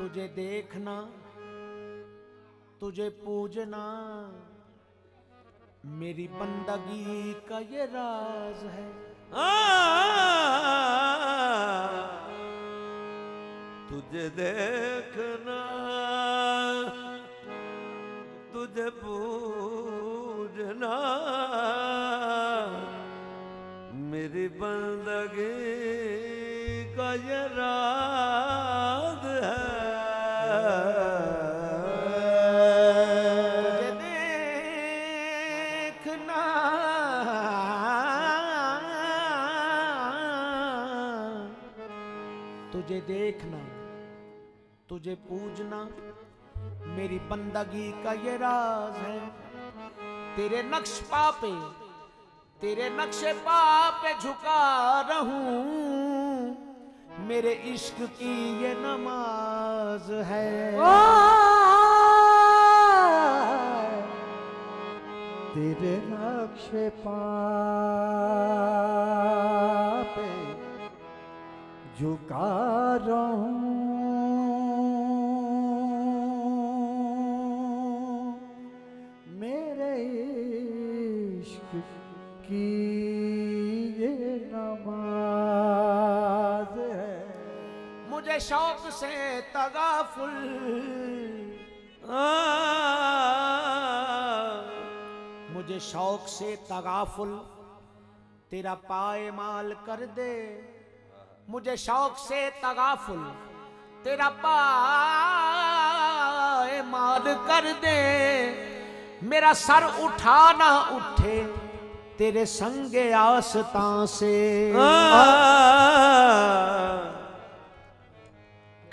तुझे देखना, तुझे पूजना मेरी बंदगी का ये राज है। तुझे देखना, तुझे पूजना मेरी बंदगी का ये राज है। तुझे देखना, तुझे पूजना मेरी बंदगी का ये राज है। तेरे नक्श पापे, तेरे नक्शे पापे झुका रहूं मेरे इश्क की ये नमाज है। तेरे नक्शे पापे झुका रहूं मेरे इश्क की ये नमाज है। मुझे शौक से तगाफुल, मुझे शौक से तगाफुल तेरा पायमाल कर दे। मुझे शौक से तगाफुल तेरा पायमाल कर दे। मेरा सर उठा ना उठे तेरे संगे आस्तां से।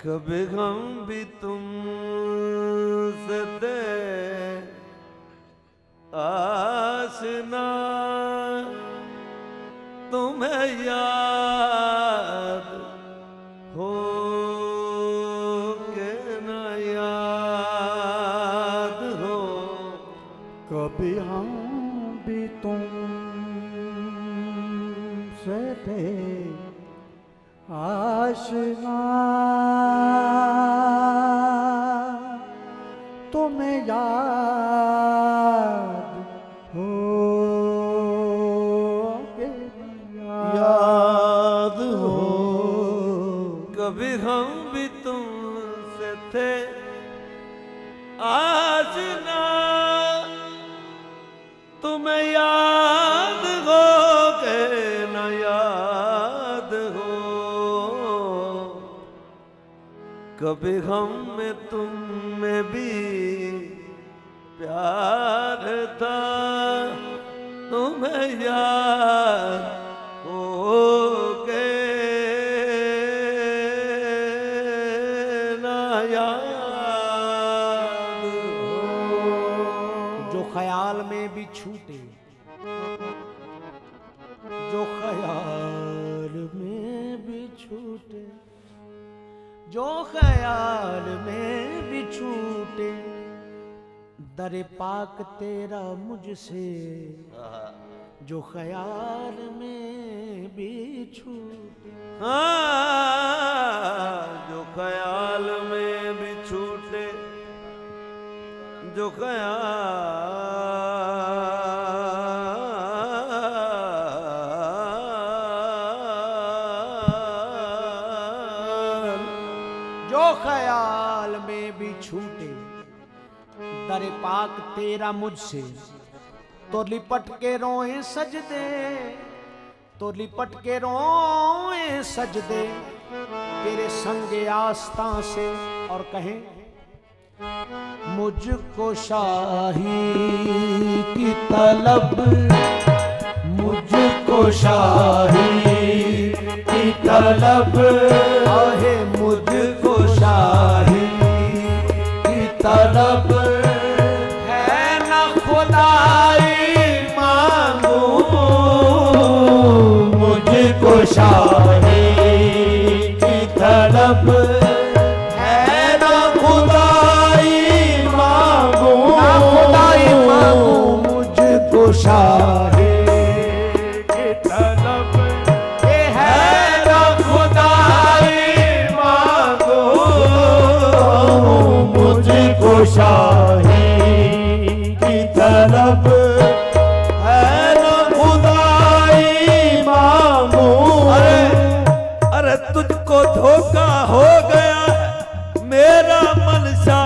कभी हम भी तुमसे दे आसना, तुम्हें याद हो के न याद हो। कभी हम भी तुमसे थे आशना, तुम्हें याद हो के याद हो। कभी हम भी तुमसे थे आजना, तुम्हें याद हो के न याद हो। कभी हम में तुम में भी प्यार था, तुम्हें याद हो के ना याद हो। जो ख्याल में भी छूटे, जो ख्याल में भी छूटे, जो ख्याल में भी छूटे दरे पाक तेरा मुझसे। जो ख्याल में भी छूटे, जो ख्याल में भी छूटे, जो ख्याल में भी छूटे दरे पाक तेरा मुझसे। तो लिपट के रोए सजदे, तो लिपट के रोए सजदे तेरे संगे आस्तां से। और कहें मुझको शाही की तलब, मुझको शाही की तलब आहे, मुझको शाही की तलब है न खुदाई मांगू। मुझको शाही की तलब है न खुदाई मांगू, न खुदाई मांगू। मुझको शाही है न खुदाई मांगू। धोखा हो गया है मेरा मनसा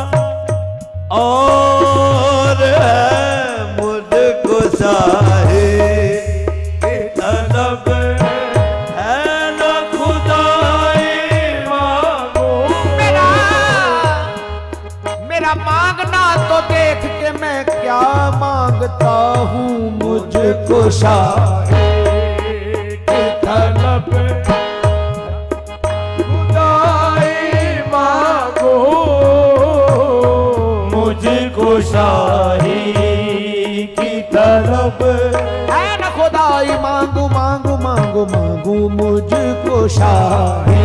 और है मुझको शाही की तलब है न खुदाई मांगो। मेरा मांगना तो देख के मैं क्या मांगता हूँ, मुझको शाही की तलब खुदाई मांगो। मुझको शाही की तलब है न खुदाई मांगू मांगू मांगू मांगू मुझको शाही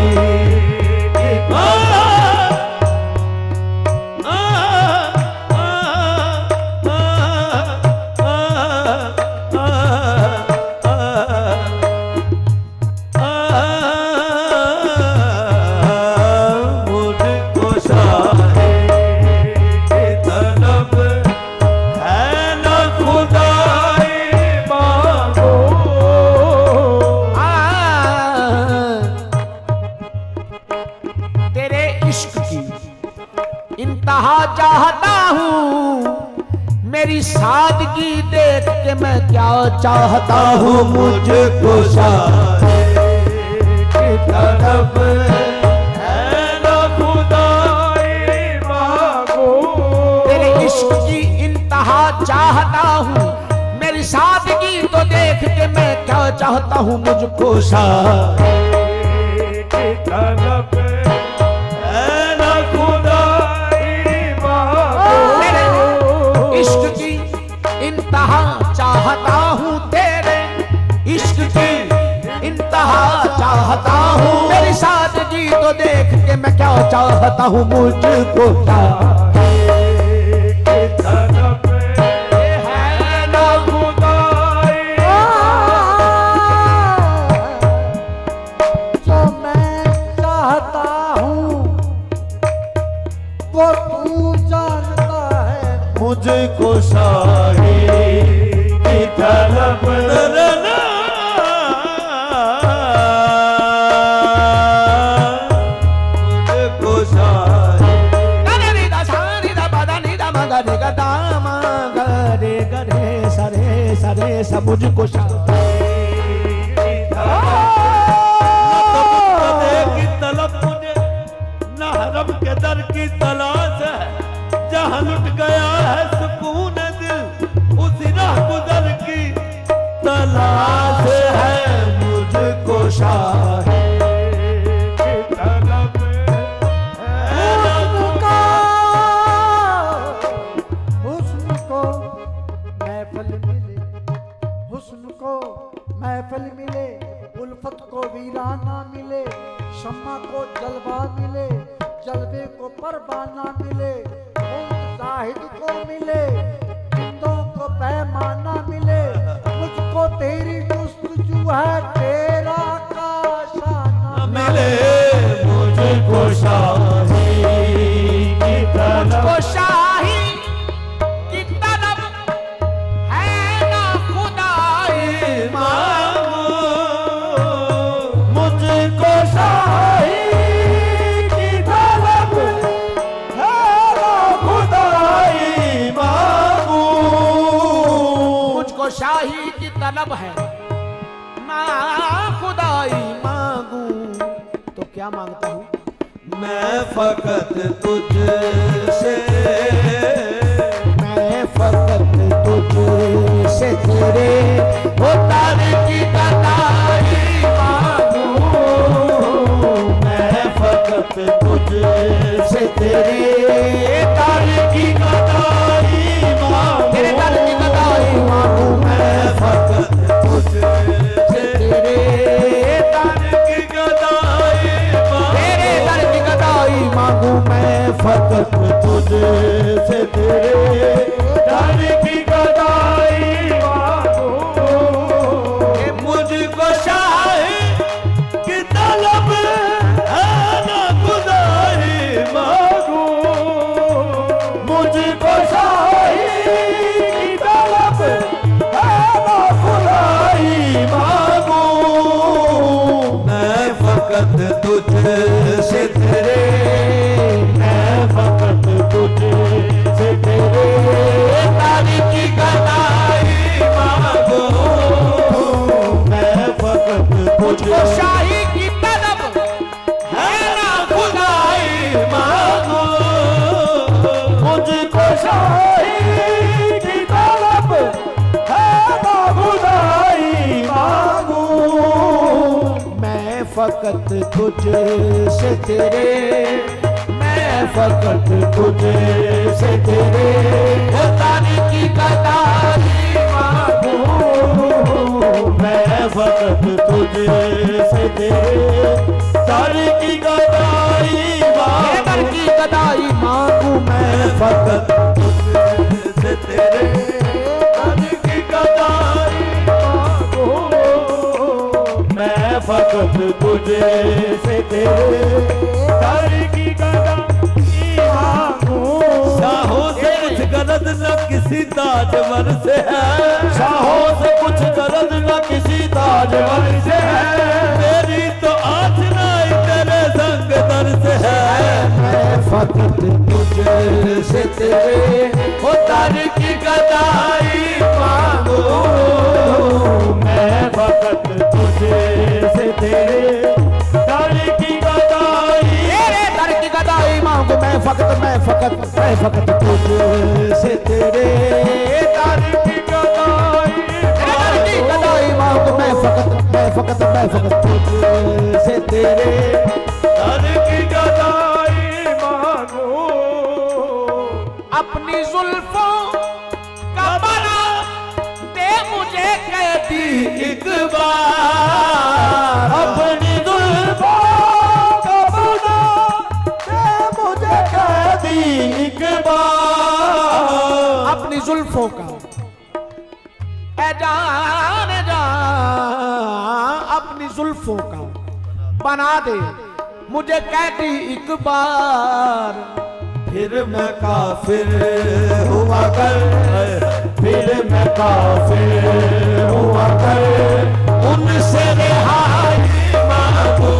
की चाहता हूँ। मेरी सादगी देख के मैं क्या चाहता हूँ, मुझको शाही की तलब है न खुदाई मांगो। तेरे इश्क की इंतहा चाहता हूँ। मेरी सादगी तो देख के मैं क्या चाहता हूँ, मुझको शाही की तलब चाहता हूँ। तेरे इश्क की इंतहा चाहता हूँ। मेरी सादगी तो देख के मैं क्या चाहता हूँ, मुझको शाही की तलब है न खुदाई। जो मैं चाहता हूँ वो तू जानता है, मुझको शाही की तलब करना। मुझको शाही सरे सरे सब मुझको शाही की तलब मुझे न हरम के दर की तलाश है। जहाँ लुट गया है सुकून दिल उसी राह गुजर की तलाश है। मुझको शाही की तलब है हुस्न को महफिल मिले, हुस्न को महफिल मिले, उल्फत को वीराना मिले, शम्मा को जलवा मिले, जलवे को परवाना मिले, जाहिद को मिले, जिंदों को पैमाना मिले, मुझको तेरी जुस्तजू है, तेरा काशाना मिले। मुझको शाही की तलब मुझको शाही की तलब है न खुदाई मांगो। मुझको शाही की तलब है न खुदाई मांगो। मुझको शाही की तलब है ना खुदाई मांगू। तो क्या मांगता हूँ, मैं फकत तुझसे, मैं फकत तुझसे तेरे उतार की कताई मांगू। मैं फकत तुझसे तेरे दर की कताई मांगू। तेरे दर की कताई मांगू। मैं फकत तुझसे तेरे दर की कताई मांगू। तेरे दर की कताई मांगू। मैं फकत तुझसे तेरे दर की कताई मांगू। मुझको शाही की तलब है न खुदाई मांगू। मुझको शाही की तलब है न खुदाई मांगू। मैं फकत तुझसे तेरे, मैं फकत तुझसे तेरे, तारी की गदाई मांगू, मैं फकत मुझको शाही की तलब है ना खुदाई मांगू, मुझको शाही की तलब है ना खुदाई मांगू, मैं फकत तुझसे तेरे, मैं फकत तुझसे तेरे, तारी की गदाई मांगू, मैं फकत तुझसे तेरे, तारी की गदाई दर की गदाई मांगू मैं मैं फकत तुझसे तेरे, तारी की गदाई मांगू, मैं फकत तुझसे तेरे, तारी की गदाई मांगू, शाहों से कुछ गरज न किसी ताजवर से है, शाहों से कुछ गरज न किसी ताजवर से है, मेरी तो आचना तेरे संग दर से है, मैं फकत तुझसे तेरे, वो तारी की गदाई मांगू, मैं फकत तुझसे तेरे, तारी की गदाई, तेरे दर की गदाई मांगू मैं फकत तुझसे तेरे, तारी की गदाई दर की गदाई मांगू मैं फकत तुझसे तेरे, तारी की गदाई मांगू, अपनी जुल्फों का बना दे मुझे कैदी एक बार अपनी जुल्फों का बना दे मुझे कैदी एक बार, अपनी जुल्फों का ए जान जा, अपनी जुल्फों का बना दे मुझे कैदी एक बार, फिर मैं काफिर हुआ कर, फिर मैं काफिर हुआ कर, उनसे रिहाई मांगू,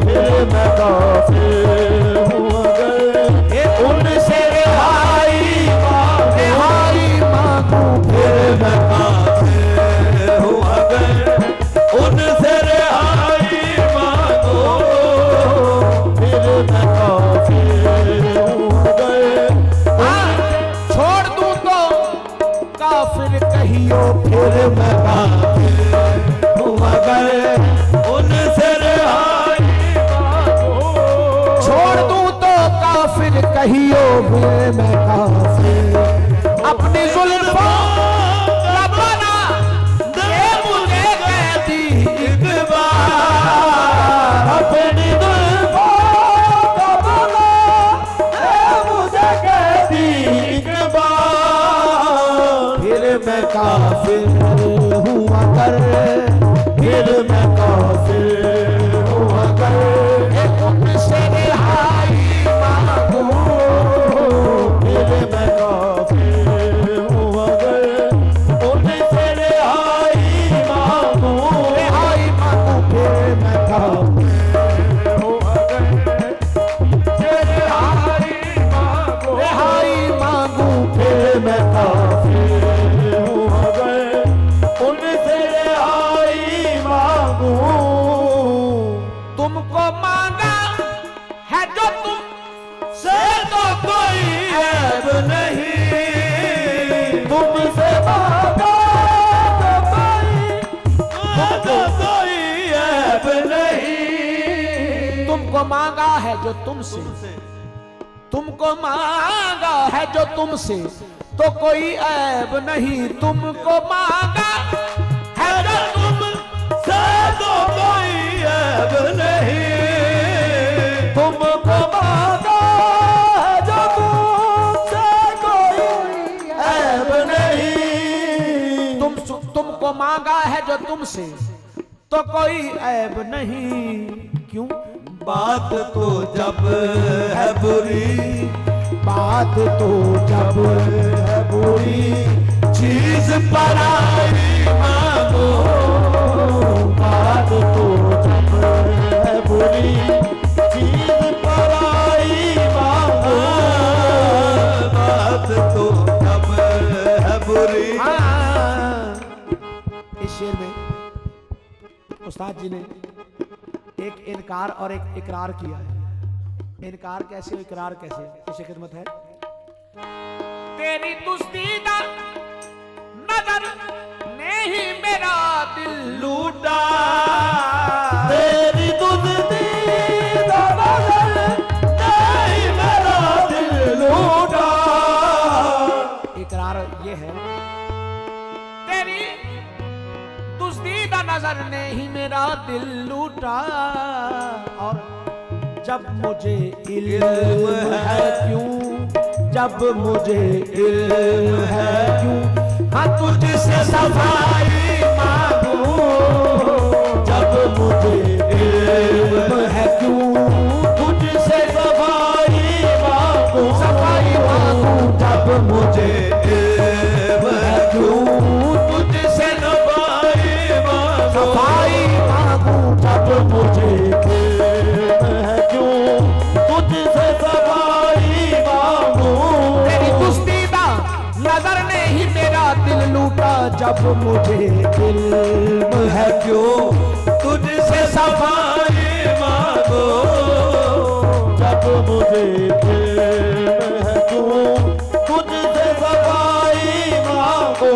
फिर मैं काफिर हुआ कर, उनसे रिहाई मांगू फिर मैं काफिर हुआ कर, उनसे रिहाई मांगू, फिर मैं काफिर हुआ कर, छोड़ दूं तो काफिर कहियो फिर मैं काफिर हुआ कर, उनसे रिहाई मांगू, छोड़ दूं तो काफिर कहियो फिर मैं काफिर, अपनी जुल्फों का बना दे मुझे कैदी एक बार अपनी जुल्फों का बना दे मुझे कैदी एक बार, फिर मैं काफिर हुआ कर, फिर मैं काफिर हुआ कर, उनसे रिहाई मांगू, फिर मैं काफिर हुआ कर, उनसे रिहाई मांगू, रिहाई मांगू फिर मैं काफिर हुआ कर, रिहाई मांगू, रिहाई मांगू फिर मैं काफिर हुआ कर, उनसे रिहाई मांगू, तुमको मांगा है जो तुम से तो कोई ऐब नहीं, तुमसे मांगा तो कोई ऐब नहीं, तुमको मांगा है जो तुमसे, तुमको मांगा है जो तुमसे तो कोई ऐब नहीं, तुमको मांगा है जो तुमसे तो कोई ऐब नहीं, तुमको मांगा है जो तुमसे कोई ऐब नहीं, तुमको मांगा है जो तुमसे तो कोई ऐब नहीं, क्यों बात तो जब है बुरी, बात तो जब है बुरी, चीज पराई मांगो, बात तो जब है जी ने एक इनकार और एक इकरार किया है। इनकार कैसे और इकरार कैसे, इसे खिदमत है। तेरी दुस्तीदा नजर ने ही मेरा दिल लूटा, तेरी दुस्तीदा नजर ने ही मेरा दिल लूटा। इकरार ये है, तेरी दुस्तीदा नजर ने ही मेरा दिल लूटा, और जब मुझे इल्म है क्यों, जब मुझे इल्म है क्यों, हाँ तुझसे सफाई मांगूं, जब मुझे इल्म है क्यों, तुझसे सफाई मांगूं, सफाई मांगूं, जब मुझे इल्म है क्यों, तुझसे सफाई मांगूं, सफाई मांगूं, जब मुझे इल्म है क्यों, तुझसे सफाई मांगूं। तेरी दुस्तीदा नजर ने ही मेरा दिल लूटा, जब मुझे इल्म है क्यों, तुझसे सफाई मांगो, जब मुझे इल्म है क्यों, तुझसे सफाई मांगो।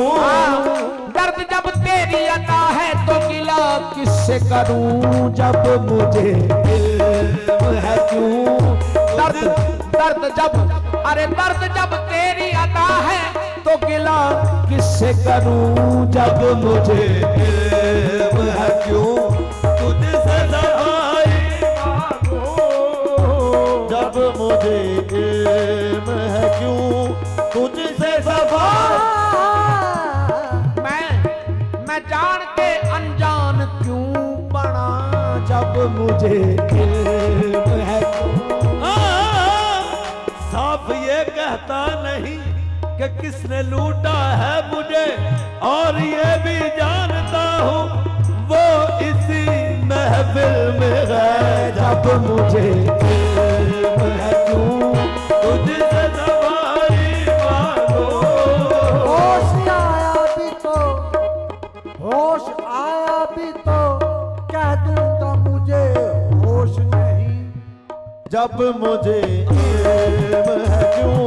दर्द जब तेरी अता है तो गिला किससे करूं, जब मुझे इल्म है क्यों, दर्द जब, अरे दर्द जब तेरी अता है तो गिला किससे करूं, जब मुझे इल्म है क्यों, तुझसे सफाई मांगो, जब मुझे इल्म है क्यों, तुझसे सफाई। मैं जान के अनजान क्यों बना, जब मुझे इल्म है क्यों। साफ ये कहता नहीं कि किसने लूटा है मुझे, और ये भी जानता हूँ वो इसी महफिल में है, जब मुझे इल्म है क्यों, तुझसे सफाई मांगो। होश आया भी तो, होश आया भी तो कह दूंगा मुझे होश नहीं, जब मुझे इल्म है क्यों,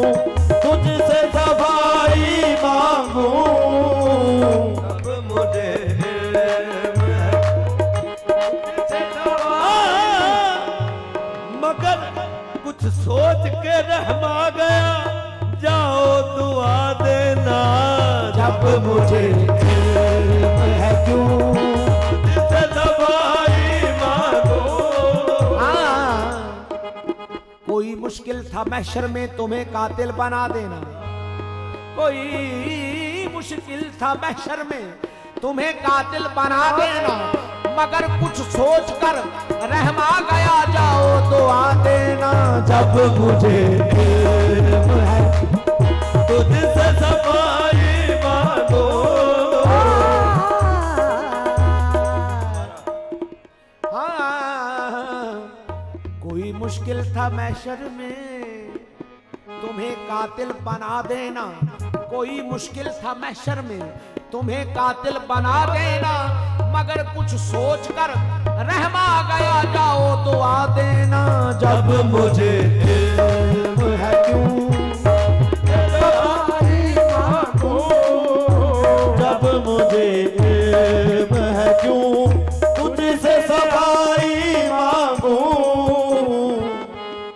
तुझसे सफाई मांगूं, जब मुझे इल्म है तुझसे सफाई। मगर कुछ सोच के रहमा गया, जाओ दुआ देना, जब मुझे इल्म है क्यों, तुझसे सफाई मांगो। कोई मुश्किल था महशर में तुम्हें कातिल बना देना, कोई मुश्किल था महशर में तुम्हें कातिल बना देना, मगर कुछ सोच कर रहमा गया, जाओ दुआ देना, जब मुझे इल्म है तुझसे सफाई मांगो। हाँ, कोई मुश्किल था महशर में तुम्हें कातिल बना देना, कोई मुश्किल था महशर में तुम्हें कातिल बना देना, मगर कुछ सोच कर रहमा गया, जाओ दुआ देना, जब मुझे इल्म है क्यों, सफाई मांगो, जब मुझे इल्म है क्यों, तुझसे सफाई मांगूं।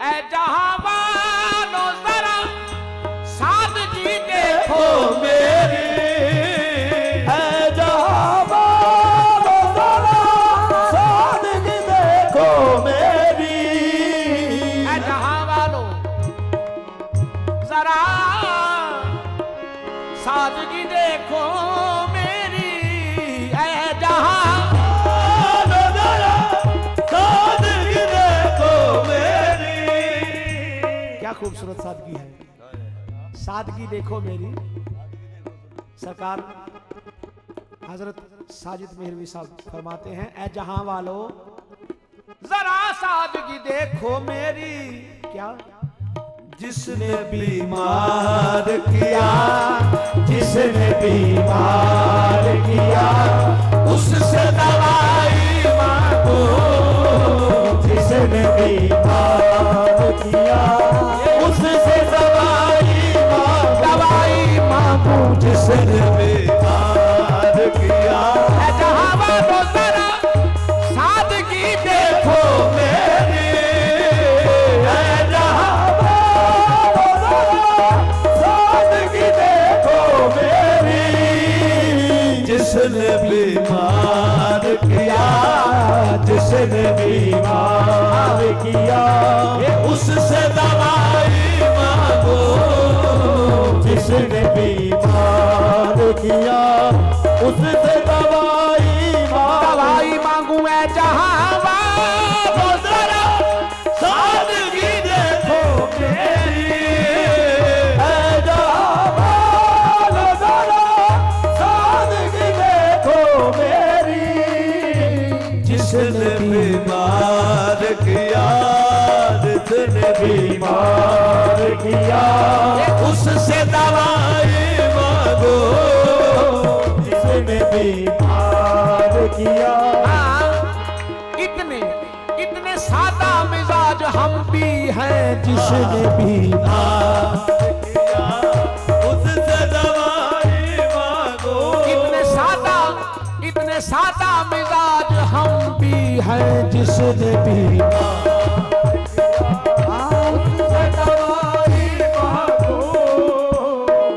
ऐ जहां वालों जरा सादगी देखो मेरी, है जहां वालों जरा सादगी देखो मेरी, ऐ जहां वालों जरा सादगी देखो मेरी, ऐ जहां वालों जरा सादगी देखो मेरी। क्या खूबसूरत सादगी है, सादगी देखो मेरी। सरकार हजरत साजिद मेहरवी साहब फरमाते हैं, ऐ जहां वालों जरा सादगी देखो मेरी, क्या जिसने बीमार किया, जिसने बीमार किया उससे दवाई मांग जिसने बीमार किया उससे दवाई मांगू जिसने बीमार किया। है जहां वालों जरा सादगी देखो मेरी है जहां सादगी देखो मेरी, जिसने बीमार किया जिसने बीमार किया उससे दवाई मांगो, जिसने बीमार किया उससे दवाई मांगू है जहां तो जरा सादगी देखो मेरी है जहां जरा सादगी देखो मेरी, जिसने बीमार किया जिसने बीमार किया उससे दवाई मांगो, जिसने बीमार किया। इतने सादा मिजाज हम भी हैं जिसने बीमार किया उससे दवाई मांगो, इतने सादा मिजाज हम भी हैं जिसने बीमार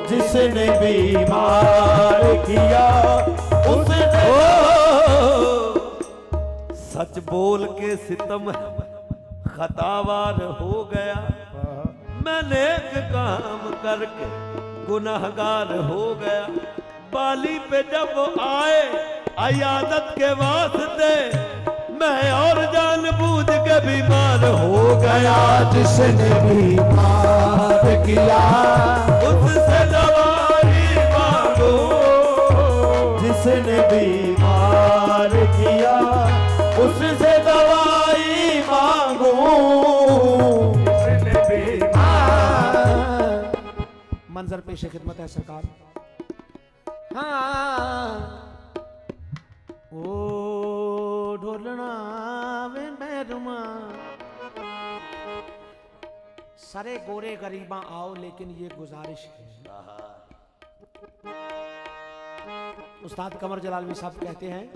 जिसने बीमार किया उसने सच बोल के सितम खतावार हो गया, मैंने एक काम करके गुनाहगार हो गया। बाली पे जब आए अयादत के वास्ते मैं और जानबूझ के बीमार हो गया, जिसने बीमार किया उससे दवाई मांगो, जिसने बीमार किया उससे दवाई मांगो, जिसने बीमार। मंजर पेश खिदमत है सरकार। हाँ ओ ढोलना वे मैरुमा, सारे गोरे गरीबा आओ लेकिन ये गुजारिश है। उस्ताद कमर जलालवी साहब कहते हैं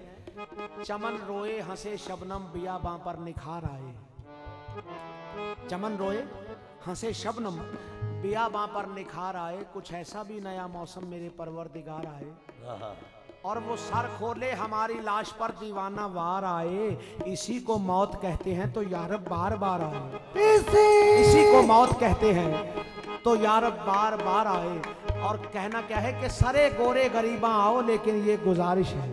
चमन रोए हंसे शबनम बियाबां पर निखार आए, चमन रोए हंसे शबनम बियाबां पर निखार आए, कुछ ऐसा भी नया मौसम मेरे परवरदिगार आए, और वो सर खोले हमारी लाश पर दीवाना वार आए, इसी को मौत कहते हैं तो यारब बार बार आए, इसी को मौत कहते हैं तो यारब बार बार आए। और कहना क्या है कि सरे गोरे गरीबा आओ लेकिन ये गुजारिश है,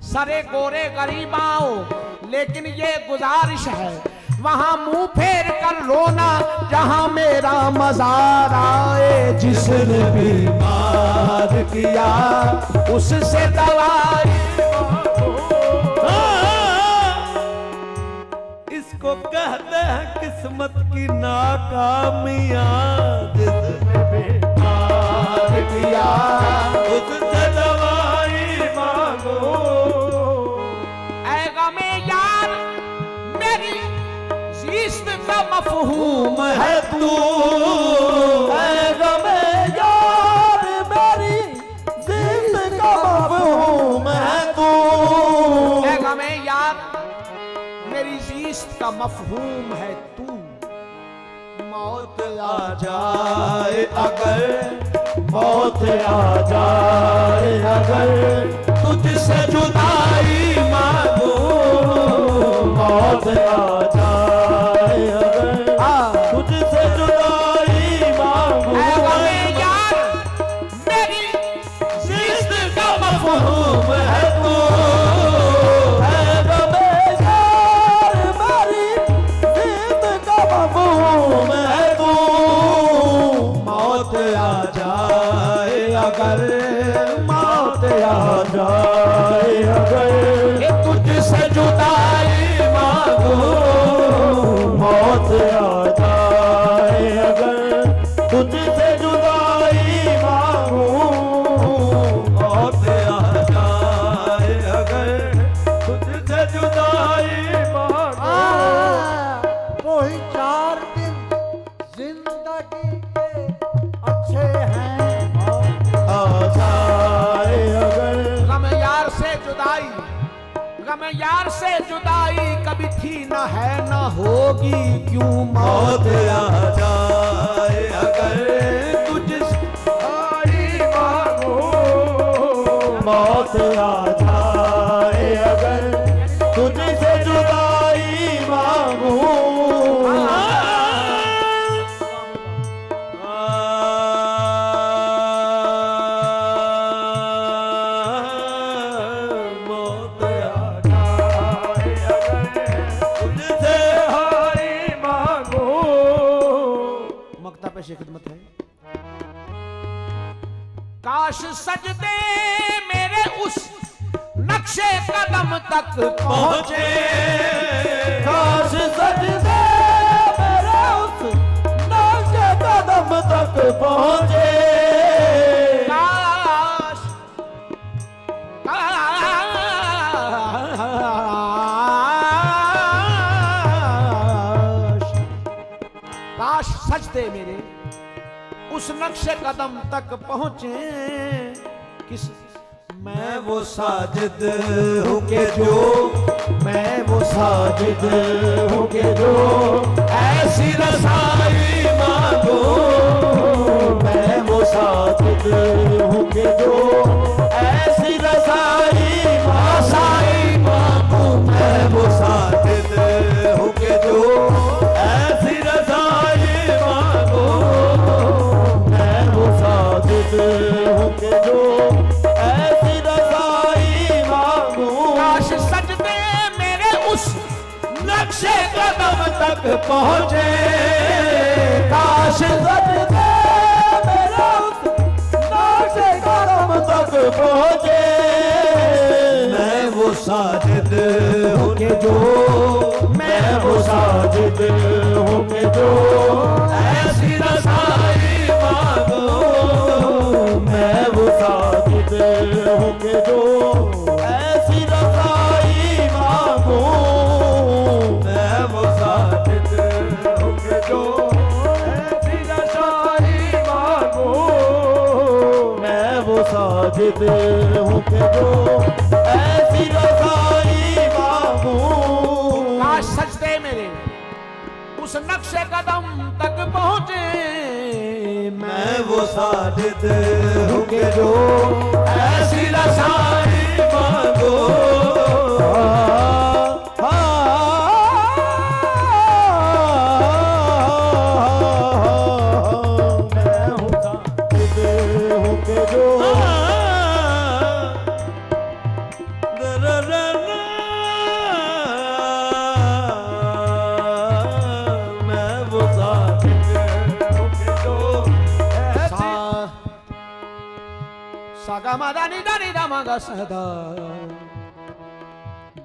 सरे गोरे गरीबा आओ लेकिन ये गुजारिश है, वहां मुंह फेर कर रोना जहां मेरा मजार आए, जिसने बीमार किया उससे दवाई। इसको कहते हैं किस्मत की नाकामियां, जिसने बीमार किया उससे दवाई मांगो। ऐ गमे यार मेरी जिस्म का मफहूम है तू, ऐ गमे यार मेरी जिस्म का मफहूम है तू, ऐ गमे यार मेरी जिस्म का मफहूम है तू, मौत आ जाए अगर मौत आ जाए अगर तुझसे जुदाई मांगो, मौत आ जाए अगर तुझसे जुदाई मांगू। ऐ गमे यार मेरी जिस्म का मफहूम है तू, ऐ गमे यार मेरी जिस्म का मफहूम है तू, मौत आ जाए अगर मौत आ जाए अगर मैं यार से जुदाई कभी थी ना है ना होगी, क्यों मौत आ जाए अगर तुझसे मौत आ जाए अगर तुझसे जुदाई मांगूं। मौत आ जाए अगर तुझसे हारी मांगूं। मक्ता पे से खिदमत है। काश सजदे मेरे उस नक्शे कदम तक पहुंचे, काश सजदे मेरे उस नक्शे कदम तक पहुंचे। काश काश सजदे मेरे उस नक्शे कदम तक पहुंचे। किस मैं वो साजिद हूँ के जो, मैं वो साजिद हूँ के जो ऐसी रसाई मांगो। मैं वो साजिद हूँ के जो ऐसी रसाई मांगो। मैं वो साजिद हूँ के जो ऐसी रसाई मांगो। मैं वो साजिद हूँ के जो ऐसी रसाई मांगू। काश सजदे मेरे उस नक्शे कदम तक पहुंचे। काश सजदे मेरे उस नक्शे कदम तक पहुंचे। मैं वो साजिद हूँ के जो, मैं वो साजिद हूँ के जो ऐसी रसाई मांगो। मैं वो साजिद हूँ के जो ऐसी रसाई मांगो। मैं वो साजिद हूँ के जो ऐसी रसाई मांगो। मैं वो साजिद हूँ के जो ऐसी रसाई मांगो। काश सजदे मेरे उस नक्शे कदम तक पहुंचे। मैं वो साजिद हूँ के जो ऐसी रसाई मांगो। मैं हूँ साजिद हूँ के जो मैं वो साजिद हूँ के जो सागा मा दानी दानी दा मा गा सा दा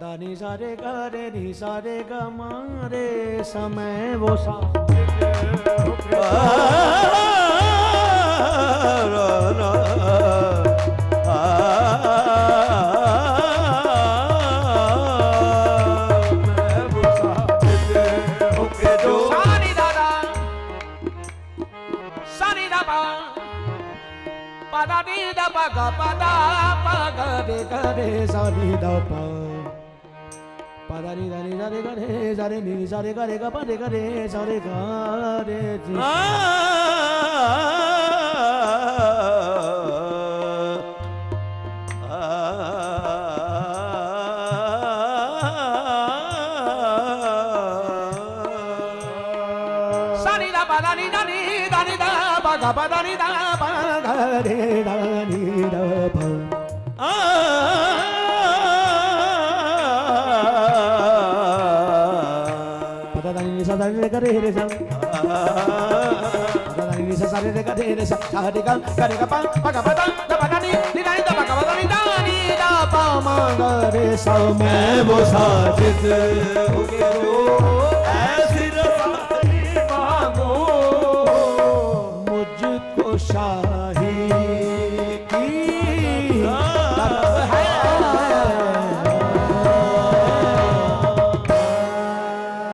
दानी सा रे गा रे नी सा रे गा मा रे समय वो सा सानी दादा सानी दा पा दा नी दा पा गा पा दा पा गा रे गा रे सानी दा पा दा नी दा नी दा रे गा रे सा रे नी सा रे गा रे गा पा रे गा रे सा रे गा रे जी। सानी दा पा दा नी दा नी दा नी दा पा गा पा दा नी दा पा गा रे दा नी दा पा दा नी सा दा रे गा रे रे सा दा नी सा सा रे गा रे रे सा सा रे गा गा पा पा गा पा दा पा दा नी दा नी दा पा गा पा दा नी दा पा मा गा रे सा। मैं वो साजिद हूँ के जो ऐसी रसाई मांगो। मुझको शायद